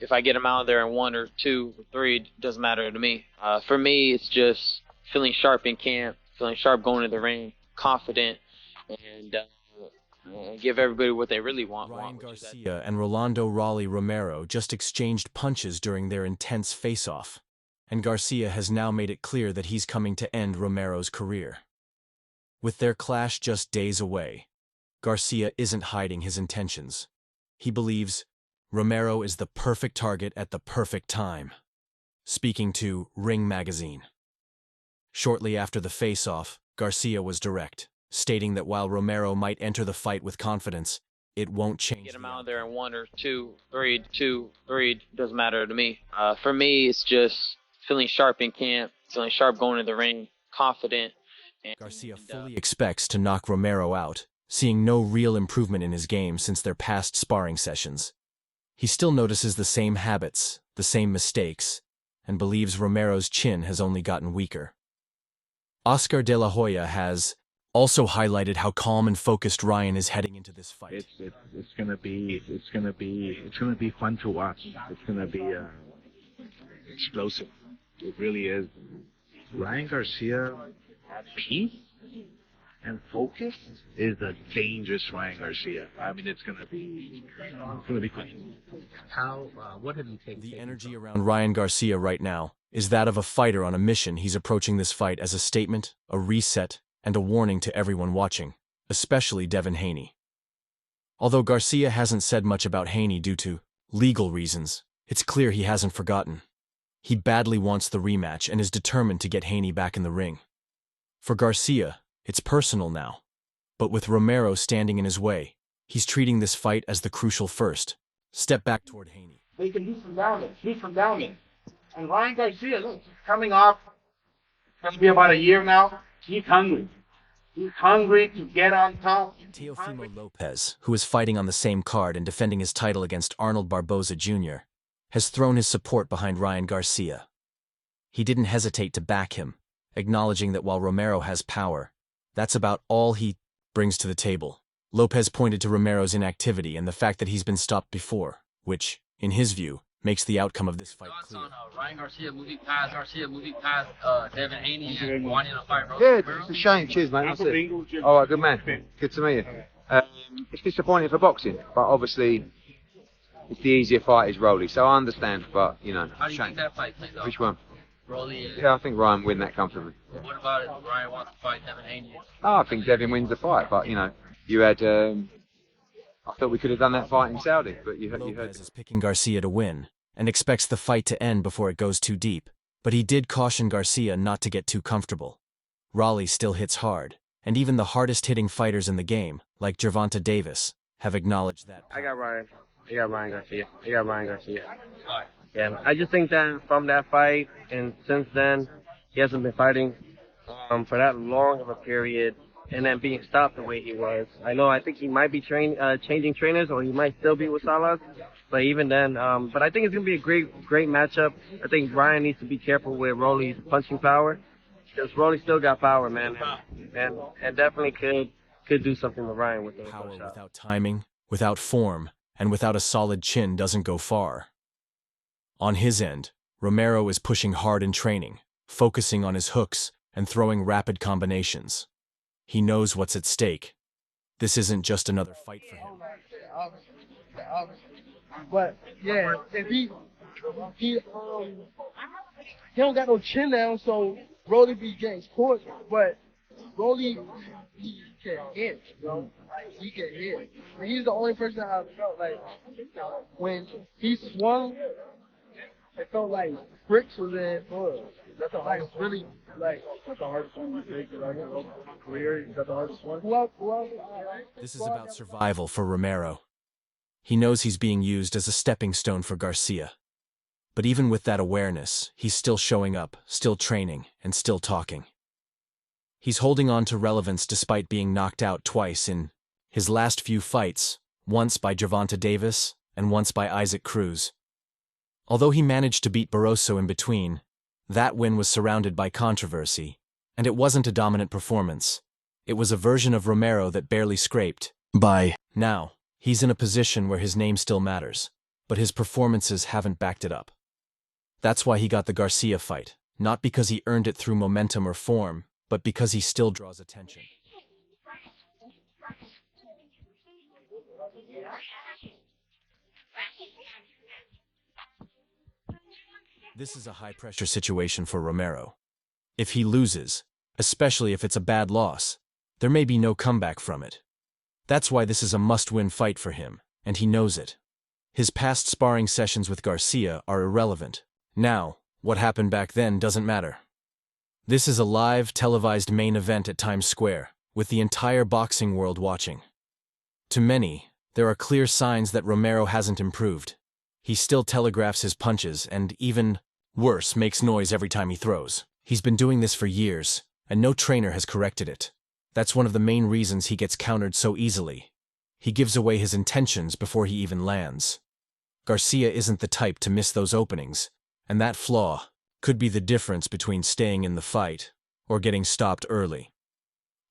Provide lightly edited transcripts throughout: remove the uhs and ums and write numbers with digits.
If I get him out there in one or two or three, it doesn't matter to me. For me, it's just feeling sharp in camp, feeling sharp going to the ring, confident, and give everybody what they really want. Ryan Garcia and Rolly Romero just exchanged punches during their intense face-off, and Garcia has now made it clear that he's coming to end Romero's career. With their clash just days away, Garcia isn't hiding his intentions. He believes Romero is the perfect target at the perfect time. Speaking to Ring Magazine. Shortly after the face-off, Garcia was direct, stating that while Romero might enter the fight with confidence, it won't change. Get him out there in one or two, three, doesn't matter to me. For me, it's just feeling sharp in camp, feeling sharp going to the ring, confident. Garcia fully expects to knock Romero out, seeing no real improvement in his game since their past sparring sessions. He still notices the same habits, the same mistakes, and believes Romero's chin has only gotten weaker. Oscar De La Hoya has also highlighted how calm and focused Ryan is heading into this fight. It's gonna be fun to watch. It's gonna be explosive. It really is. Ryan Garcia, peace and focus is a dangerous Ryan Garcia. I mean, it's gonna be fun. What have you taken? The energy around Ryan Garcia right now is that of a fighter on a mission. He's approaching this fight as a statement, a reset, and a warning to everyone watching, especially Devin Haney. Although Garcia hasn't said much about Haney due to legal reasons, it's clear he hasn't forgotten. He badly wants the rematch and is determined to get Haney back in the ring. For Garcia, it's personal now. But with Romero standing in his way, he's treating this fight as the crucial first step back toward Haney. They can do some damage. And Ryan Garcia, look, he's coming off. It's going to be about a year now. He's hungry. He's hungry to get on top. Teofimo Lopez, who is fighting on the same card and defending his title against Arnold Barboza Jr., has thrown his support behind Ryan Garcia. He didn't hesitate to back him, acknowledging that while Romero has power, that's about all he brings to the table. Lopez pointed to Romero's inactivity and the fact that he's been stopped before, which, in his view, makes the outcome of this fight clear. Ryan Garcia moving past Devin Haney and wanting to fight Rolly Good. Romero. It's a shame. Cheers, mate. That's it. All right, good man. Good to meet you. It's disappointing for boxing, but obviously it's the easier fight is Rolly, so I understand. But you know, How do you shame. think that fight plays out? Which one? Rolly and... Yeah, I think Ryan win that comfortably. What about it? Ryan wants to fight Devin Haney. Oh, I think Devin wins the fight, but you know, you had. I thought we could have done that fight in Saudi, but you heard. Lopez is picking Garcia to win and expects the fight to end before it goes too deep, but he did caution Garcia not to get too comfortable. Rolly still hits hard, and even the hardest-hitting fighters in the game, like Gervonta Davis, have acknowledged that. I got Ryan Garcia. Yeah, I just think that from that fight and since then, he hasn't been fighting for that long of a period, and then being stopped the way he was. I think he might be changing trainers, or he might still be with Salas. But even then, but I think it's gonna be a great matchup. I think Ryan needs to be careful with Rolly's punching power, because Rolly still got power, man, and definitely could do something with Ryan with those Power shots. without timing, without form, and without a solid chin doesn't go far. On his end, Romero is pushing hard in training, focusing on his hooks and throwing rapid combinations. He knows what's at stake. This isn't just another fight for him. But yeah, if he don't got no chin down, so Rolly be getting caught. But Rolly, he can hit, you know. He can hit. And he's the only person I felt like when he swung, it felt like bricks was in blood. That's like really like that's the hardest one. Career, that's the hardest one. This is about survival for Romero. He knows he's being used as a stepping stone for Garcia. But even with that awareness, he's still showing up, still training, and still talking. He's holding on to relevance despite being knocked out twice in his last few fights, once by Gervonta Davis and once by Isaac Cruz. Although he managed to beat Barroso in between, That win was surrounded by controversy, and it wasn't a dominant performance. It was a version of Romero that barely scraped by. Now, he's in a position where his name still matters, but his performances haven't backed it up. That's why he got the Garcia fight, not because he earned it through momentum or form, but because he still draws attention. This is a high-pressure situation for Romero. If he loses, especially if it's a bad loss, there may be no comeback from it. That's why this is a must-win fight for him, and he knows it. His past sparring sessions with Garcia are irrelevant. Now, what happened back then doesn't matter. This is a live, televised main event at Times Square, with the entire boxing world watching. To many, there are clear signs that Romero hasn't improved. He still telegraphs his punches and, even worse, makes noise every time he throws. He's been doing this for years, and no trainer has corrected it. That's one of the main reasons he gets countered so easily. He gives away his intentions before he even lands. Garcia isn't the type to miss those openings, and that flaw could be the difference between staying in the fight or getting stopped early.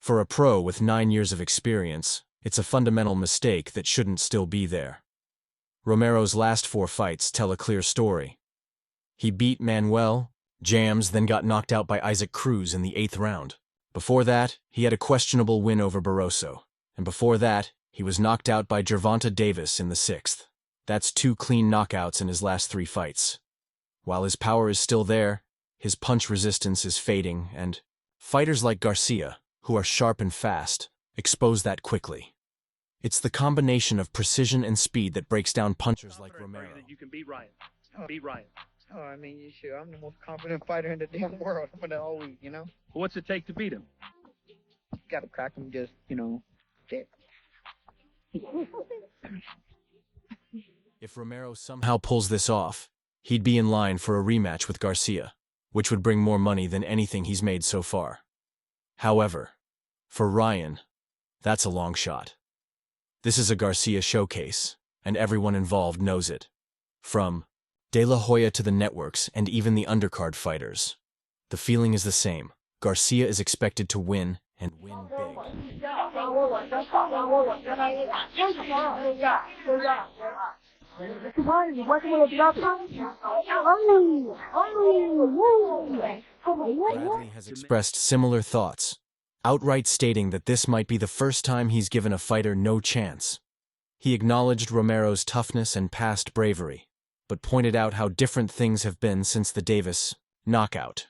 For a pro with 9 years of experience, it's a fundamental mistake that shouldn't still be there. Romero's last 4 fights tell a clear story. He beat Manuel, jams, then got knocked out by Isaac Cruz in the 8th round. Before that, he had a questionable win over Barroso, and before that, he was knocked out by Gervonta Davis in the 6th. That's 2 clean knockouts in his last 3 fights. While his power is still there, his punch resistance is fading, and fighters like Garcia, who are sharp and fast, expose that quickly. It's the combination of precision and speed that breaks down punchers like Romero. You can beat Ryan. Beat Ryan. Oh, I mean, sure, I'm the most confident fighter in the damn world. I'm gonna all week, you know? What's it take to beat him? Gotta crack him just, dead. If Romero somehow pulls this off, he'd be in line for a rematch with Garcia, which would bring more money than anything he's made so far. However, for Ryan, that's a long shot. This is a Garcia showcase, and everyone involved knows it. From De La Hoya to the networks and even the undercard fighters. The feeling is the same. Garcia is expected to win, and win big. Bradley has expressed similar thoughts, outright stating that this might be the first time he's given a fighter no chance. He acknowledged Romero's toughness and past bravery, but pointed out how different things have been since the Davis knockout.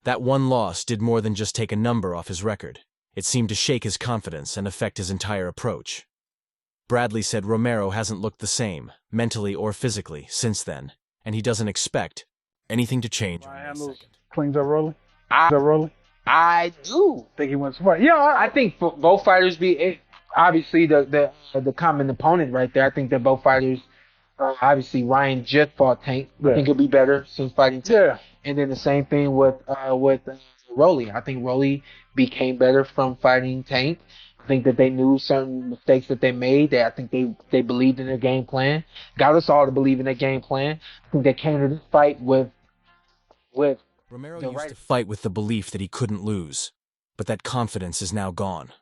That one loss did more than just take a number off his record. It seemed to shake his confidence and affect his entire approach. Bradley said Romero hasn't looked the same, mentally or physically, since then, and he doesn't expect anything to change. Cleans up Rolly? I do Think he wants to fight? Yeah, I think both fighters obviously the common opponent right there. I think that both fighters, obviously Ryan just fought Tank. Yeah. I think he'll be better since fighting Tank. Yeah. And then the same thing with Rolly. I think Rolly became better from fighting Tank. I think that they knew certain mistakes that they made. I think they believed in their game plan. Got us all to believe in their game plan. I think they came to this fight with Romero used to fight with the belief that he couldn't lose, but that confidence is now gone.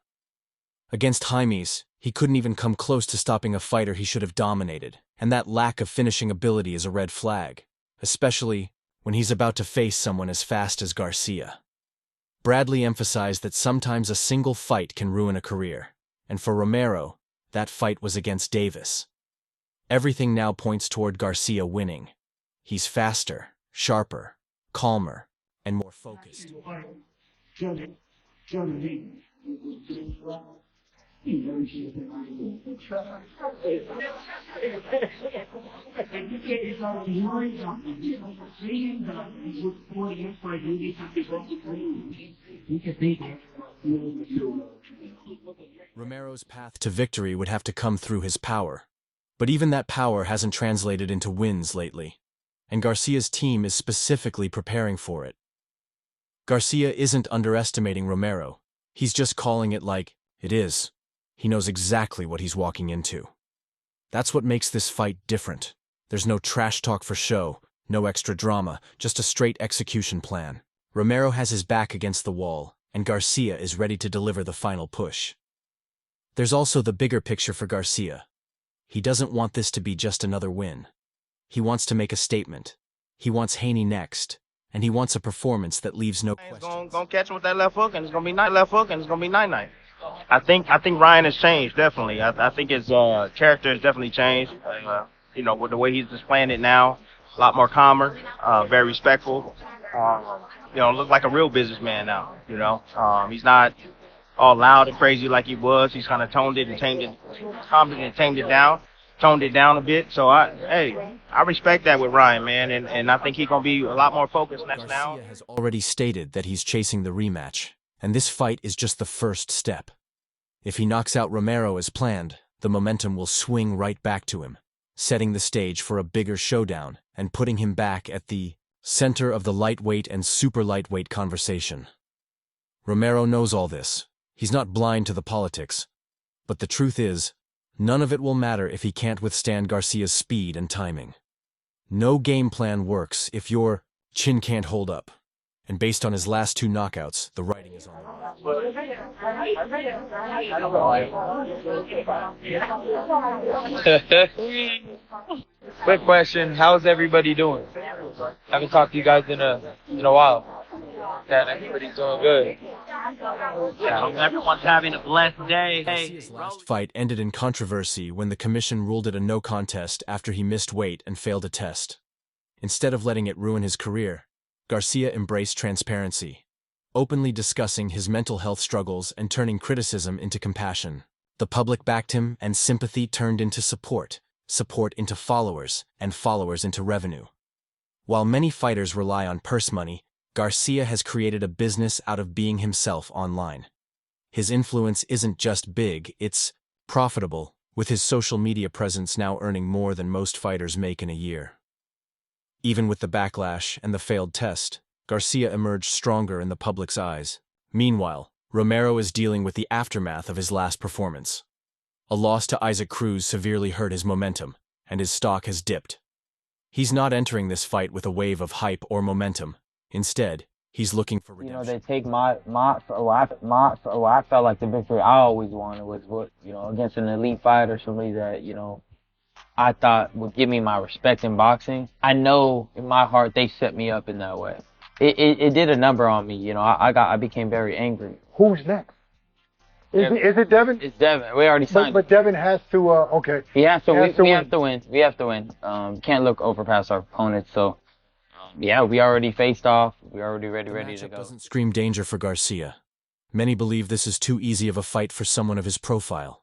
Against Jaimes, he couldn't even come close to stopping a fighter he should have dominated, and that lack of finishing ability is a red flag, especially when he's about to face someone as fast as Garcia. Bradley emphasized that sometimes a single fight can ruin a career, and for Romero, that fight was against Davis. Everything now points toward Garcia winning. He's faster, sharper, calmer, and more focused. Romero's path to victory would have to come through his power, but even that power hasn't translated into wins lately, and Garcia's team is specifically preparing for it. Garcia isn't underestimating Romero, he's just calling it like it is. He knows exactly what he's walking into. That's what makes this fight different. There's no trash talk for show, No extra drama, just a straight execution plan. Romero has his back against the wall, and Garcia is ready to deliver the final push. There's also the bigger picture for Garcia. He doesn't want this to be just another win. He wants to make a statement. He wants Haney next, and he wants a performance that leaves no questions. Gonna catch him with that left hook, and it's gonna be night. I think Ryan has changed definitely. I think his character has definitely changed. With the way he's just playing it now, a lot more calmer, very respectful. Looks like a real businessman now. He's not all loud and crazy like he was. He's kind of toned it down a bit. So I respect that with Ryan, man, and I think he's gonna be a lot more focused now. Garcia has already stated that he's chasing the rematch, and this fight is just the first step. If he knocks out Romero as planned, the momentum will swing right back to him, setting the stage for a bigger showdown and putting him back at the center of the lightweight and super lightweight conversation. Romero knows all this. He's not blind to the politics. But the truth is, none of it will matter if he can't withstand Garcia's speed and timing. No game plan works if your chin can't hold up. And based on his last 2 knockouts, the writing is on the wall. Quick question, how's everybody doing? I haven't talked to you guys in a while. That everybody's doing good. Yeah, hope everyone's having a blessed day. Garcia's last fight ended in controversy when the commission ruled it a no contest after he missed weight and failed a test. Instead of letting it ruin his career, Garcia embraced transparency, openly discussing his mental health struggles and turning criticism into compassion. The public backed him, and sympathy turned into support, support into followers, and followers into revenue. While many fighters rely on purse money, Garcia has created a business out of being himself online. His influence isn't just big, it's profitable, with his social media presence now earning more than most fighters make in a year. Even with the backlash and the failed test, Garcia emerged stronger in the public's eyes. Meanwhile, Romero is dealing with the aftermath of his last performance. A loss to Isaac Cruz severely hurt his momentum, and his stock has dipped. He's not entering this fight with a wave of hype or momentum. Instead, he's looking for redemption. They take what I felt like the victory I always wanted was against an elite fighter, somebody that, I thought would give me my respect in boxing. I know in my heart they set me up in that way. It did a number on me, I became very angry. Who's next? Is it Devin? It's Devin. We already signed. But Devin has to. Okay. He has to. We have to win. We have to win. Can't look over past our opponents. So, yeah, we already faced off. We already ready to go. Doesn't scream danger for Garcia. Many believe this is too easy of a fight for someone of his profile.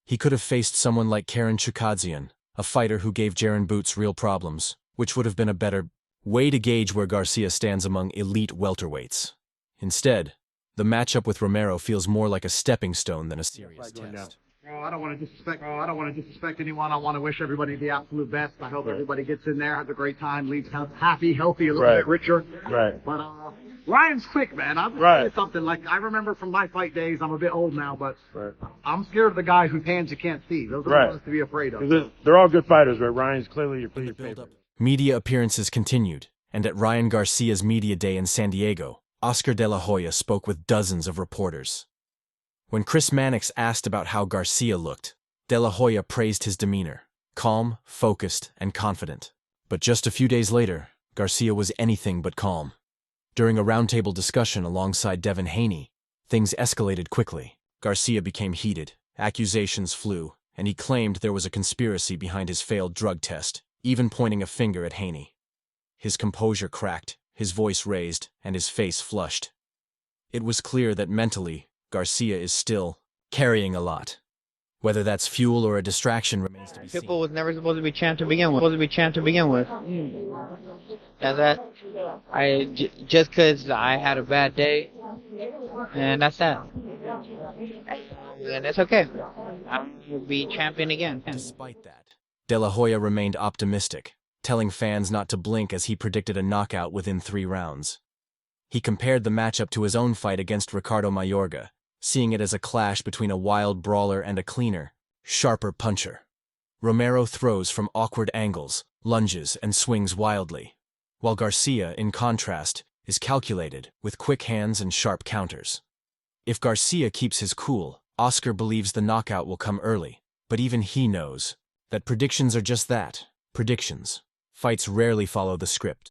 He could have faced someone like Karen Chukadzian, a fighter who gave Jaron Boots real problems, which would have been a better way to gauge where Garcia stands among elite welterweights. Instead, the matchup with Romero feels more like a stepping stone than a serious test. I don't want to disrespect anyone. I want to wish everybody the absolute best. I hope everybody gets in there, has a great time, leaves happy, healthy, a little bit richer. Right. But Ryan's quick, man. I'll tell you something. Like, I remember from my fight days, I'm a bit old now, but I'm scared of the guy whose hands you can't see. Those are the ones to be afraid of. They're all good fighters, but Ryan's clearly your favorite. Media appearances continued, and at Ryan Garcia's media day in San Diego, Oscar De La Hoya spoke with dozens of reporters. When Chris Mannix asked about how Garcia looked, De La Hoya praised his demeanor, calm, focused, and confident. But just a few days later, Garcia was anything but calm. During a roundtable discussion alongside Devin Haney, things escalated quickly. Garcia became heated, accusations flew, and he claimed there was a conspiracy behind his failed drug test, even pointing a finger at Haney. His composure cracked, his voice raised, and his face flushed. It was clear that mentally, Garcia is still carrying a lot. Whether that's fuel or a distraction remains to be seen. Pitbull was never supposed to be champ to begin with. And that, just because I had a bad day, and that's that. And it's okay. I'll be champion again. Despite that, De La Hoya remained optimistic, telling fans not to blink as he predicted a knockout within 3 rounds. He compared the matchup to his own fight against Ricardo Mayorga, seeing it as a clash between a wild brawler and a cleaner, sharper puncher. Romero throws from awkward angles, lunges, and swings wildly, while Garcia, in contrast, is calculated, with quick hands and sharp counters. If Garcia keeps his cool, Oscar believes the knockout will come early, but even he knows that predictions are just that, predictions. Fights rarely follow the script.